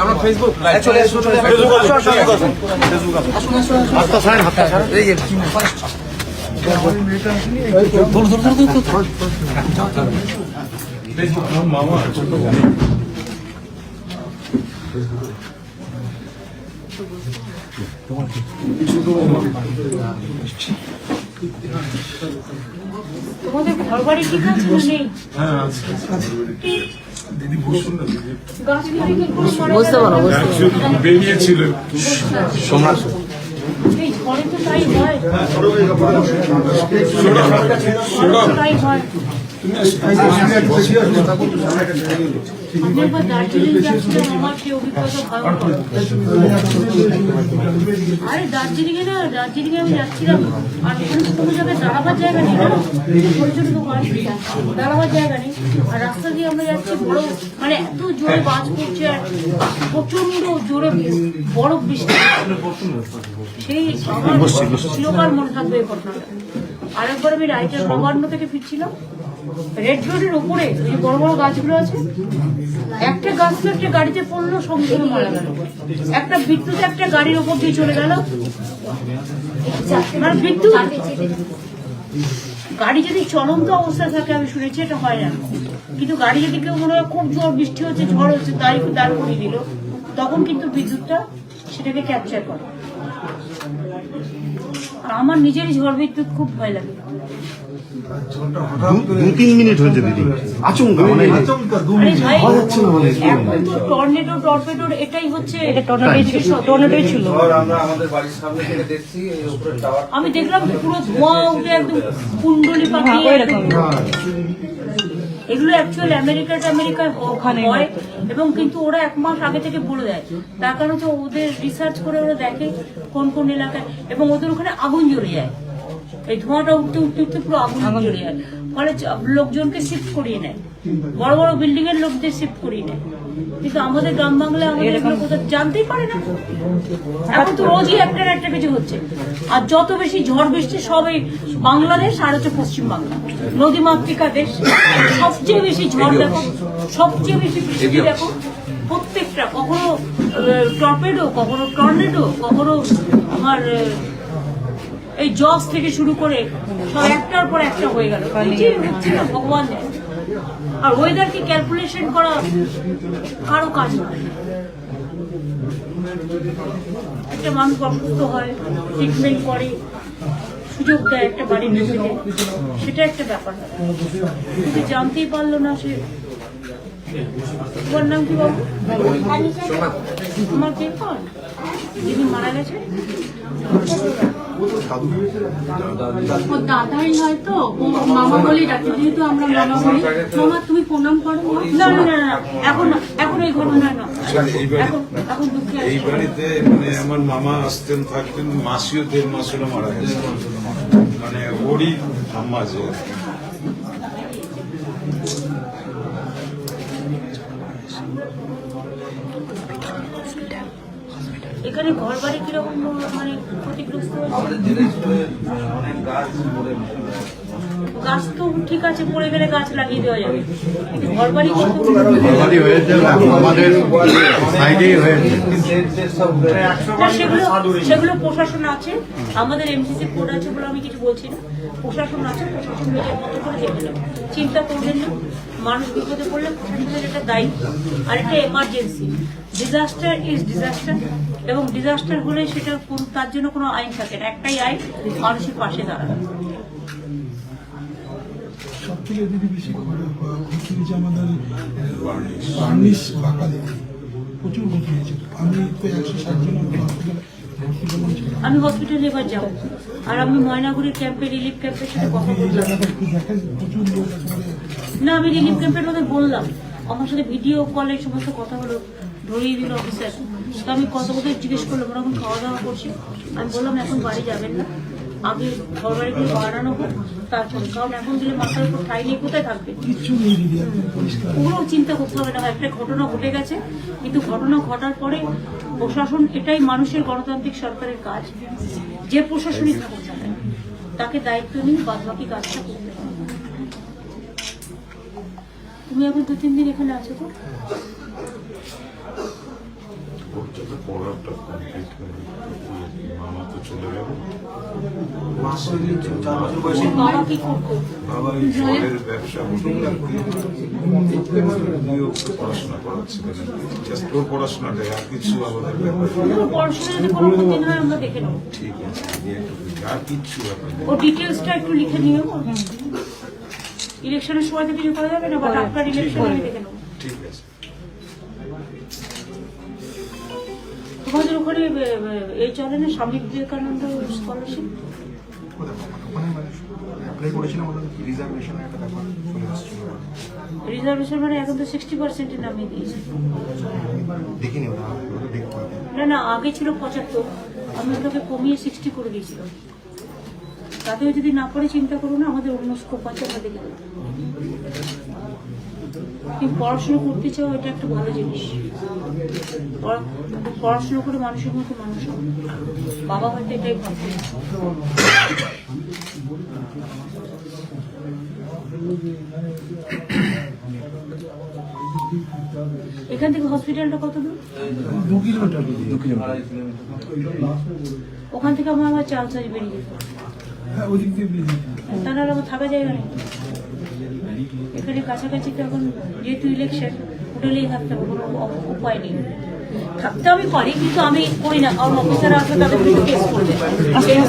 আমরা ফেসবুক চলে আসুন, মামা তোমাদের ঘর বাড়ি ঠিক আছে না নেই? দিদি বসুন না, বুঝতে পারো বেরিয়েছিল সম্রাট এই ঘরে তো তাই হয়, তাই হয়। আমি একবার দার্জিলিং যাচ্ছিলাম, আমার সেই অভিজ্ঞতা ভালো। আরে দার্জিলিং এ আমি যাচ্ছিলাম, আর ওখানে কোনো জায়গায় দাঁড়াবার জায়গা নেই, ছোট ছোট দোকান, দাঁড়াবার জায়গা নেই। আর রাস্তা দিয়ে আমরা যাচ্ছি, বড় মানে এত জোরে বাজ পড়ছে, আর প্রচন্ড জোরে বরফ বৃষ্টি। সেই চিরকাল মনে থাকবে এই ঘটনাটা। আরেকবার আমি রাইটার নবান্ন থেকে ফিরছিলাম, রেড রোডের উপরে ওই বড় বড় গাছগুলো আছে, একটা গাছ তো একটা গাড়িতে পড়লো, সঙ্গে সঙ্গে মারা গেল। একটা বিদ্যুৎ একটা গাড়ির ওপর দিয়ে চলে গেল, মানে বিদ্যুৎ। গাড়ি যদি চলন্ত অবস্থায় থাকে, আমি শুনেছি এটা হয় না, কিন্তু গাড়ি যদি কেউ মনে হয় খুব জোর বৃষ্টি হচ্ছে, ঝড় হচ্ছে, দাঁড় করিয়ে দিল, তখন কিন্তু বিদ্যুৎটা সেটাকে ক্যাপচার করে। আর আমার নিজেরই ঝড় বিদ্যুৎ খুব ভয় লাগে। 2-3 মিনিট হয়েছে দিদি, আচমকা মানে টর্নেডো টর্পেডোর এটাই হচ্ছে, টর্নেডোই ছিল। আমি দেখলাম পুরো ধোঁয়া উঠে একদম কুণ্ডলি পাখি এরকম। এগুলো অ্যাকচুয়ালি আমেরিকায় হয়, এবং কিন্তু ওরা 1 মাস আগে থেকে বলে দেয়। তার কারণ হচ্ছে ওদের রিসার্চ করে ওরা দেখে কোন কোন এলাকায়, এবং ওদের ওখানে আগুন জ্বলে যায়। এই ধোঁয়াটা উঠতে উঠতে উঠতে পুরো আগুন জ্বলে যায়, ফলে লোকজনকে শিফট করিয়ে নেয়, বড় বড় বিল্ডিং এর লোকদের শিফট করিয়ে নেয়। কিন্তু আমাদের গ্রাম বাংলায় আমাদের এগুলো কোথাও জানতেই পারে না। এখন তো রোজই একটা না একটা কিছু হচ্ছে। আর যত বেশি ঝড় বৃষ্টি সব এই বাংলাদেশ আর হচ্ছে পশ্চিমবাংলা, নদীমাতৃকা দেশ, সবচেয়ে বেশি ঝড় দেখো, সবচেয়ে বেশি বৃষ্টি দেখো। প্রত্যেকটা, কখনো টর্পেডো, কখনো টর্নেডো, কখনো আমার এই জজ থেকে শুরু করে সব একটার পর একটা হয়ে গেল, হচ্ছে না ভগবান জানে। আর ওয়েদারকে ক্যালকুলেশন করা কারো কাজ নয়। একটা মানুষ অসুস্থ হয়, ট্রিটমেন্ট করে, সুযোগ দেয় একটা বাড়ির লোকেদের, সেটা একটা ব্যাপার। কিন্তু জানতেই পারলো না সে। তোমার নাম কি বাবু? তোমার কে কন? যিনি মারা গেছে দাদাই হয়তো মামা বলি ডাকি, যেহেতু আমরা মামা বলি। মামা তুমি প্রণাম করো। না না না না, এখন এই ঘটনা না। এখন দুঃখে এই বাড়িতে মানে আমার মামা আসতেন থাকতেন, মাসিও 1.5 মাস হলো মারা গেছে, মানে ওরই আম্মা যে। এখানে ঘর বাড়ি কিরকম মানে ক্ষতিগ্রস্ত? গাছ তো ঠিক আছে, পড়ে গেলে গাছ লাগিয়ে দেওয়া যাবে, কিন্তু ঘর বাড়ি সেগুলো প্রশাসন আছে, আমাদের এমসিসি কোড আছে বলে আমি কিছু বলছি না। প্রশাসন আছে, প্রশাসন নিজের মতো করে দেখে নেবে, চিন্তা করবেন না। মানুষ বিপদে পড়লে প্রশাসনের এটা দায়িত্ব। আর এটা এমার্জেন্সি, ডিজাস্টার ইজ ডিজাস্টার, এবং ডিজাস্টার হলে সেটা তার জন্য কোনো আইন থাকে না, একটাই আইন, মানুষের পাশে দাঁড়ানো। সব থেকে দিদি বেশি ক্ষতি আমাদের বার্নিশ বাঁকালে প্রচুর ক্ষতি হয়েছে। আমি তো 160 জন আমি হসপিটালে এবার যাবো, আর আমি ময়নাগুড়ির ক্যাম্পে, রিলিফ ক্যাম্পের সাথে কথা বললাম। না, আমি রিলিফ ক্যাম্পের মধ্যে বললাম, আমার সাথে ভিডিও কলে সমস্ত কথা হলো, ধরিয়ে দিল অফিসার। তো আমি কথা বলতে জিজ্ঞেস করলাম, ওরা এখন খাওয়া দাওয়া করছি। আমি বললাম এখন বাড়ি যাবেন না, আগে ঘর বাড়িগুলো বাড়ানো হোক তারপরে, কারণ এখন দিলে মাথার উপর ঠাই নেই, কোথায় থাকবে? পুরো চিন্তা করতে হবে না। একটা ঘটনা ঘটে গেছে, কিন্তু ঘটনা ঘটার পরে প্রশাসন, এটাই মানুষের গণতান্ত্রিক সরকারের কাজ, যে প্রশাসনিক থাকুক না কেন তাকে দায়িত্ব নিয়ে বাদবাকি কাজটা করতে হবে। তুমি এখন 2-3 দিন এখানে আছো তো? ওর যাতে পড়াটা কমপ্লিট করে মামা তো চলে গেল। বাবা কি করতো? বাবা এই জলের ব্যবসা উনিও পড়াশোনা করাচ্ছিলেন, জাস্ট ওর পড়াশোনাটাই, আর কিছু আমাদের ব্যাপার পুরো পড়াশোনা যদি কোনো ক্ষতি না হয় আমরা দেখে নেবো। ঠিক আছে, আর কিচ্ছু ব্যাপার নেই। ও ডিটেলসটা একটু লিখে নিও। ইলেকশনের সময় তো কিছু করা যাবে না, বাট আপনার ইলেকশন আমি দেখে নেবো। ঠিক আছে। তোমাদের ওখানে এই চলে না স্বামী বিবেকানন্দ স্কলারশিপ? রিজার্ভেশন মানে এখন তো 60% নামিয়ে দিয়েছে। না না, আগে ছিল 75, আমি ওটাকে কমিয়ে 60 করে দিয়েছিলাম। তাতেও যদি না পড়ে চিন্তা করো না, আমাদের অন্য স্কোপ আছে, আমরা দেখে দেবো। তুমি পড়াশোনা করতে চাও, এটা একটা ভালো জিনিস। পড়াশোনা করে মানুষের মতো মানুষ হবে। বাবা হয়তো এটাই ভাববে। এখান থেকে হসপিটালটা কত দূর? 2 কিলোমিটার। ওখান থেকে আমার আবার চার্জ বেরিয়ে যেত। হ্যাঁ, ওদিক দিয়ে বেরিয়ে যেতে। তা নাহলে আমার থাকা যাবে না। এখানে কাছাকাছি তো এখন যেহেতু ইলেকশন, হোটেলেই থাকতে হবে, কোনো উপায় নেই। থাকতে আমি পারি, কিন্তু আমি করি না, কারণ অফিসাররা আসবে, তাদের কেস করবে।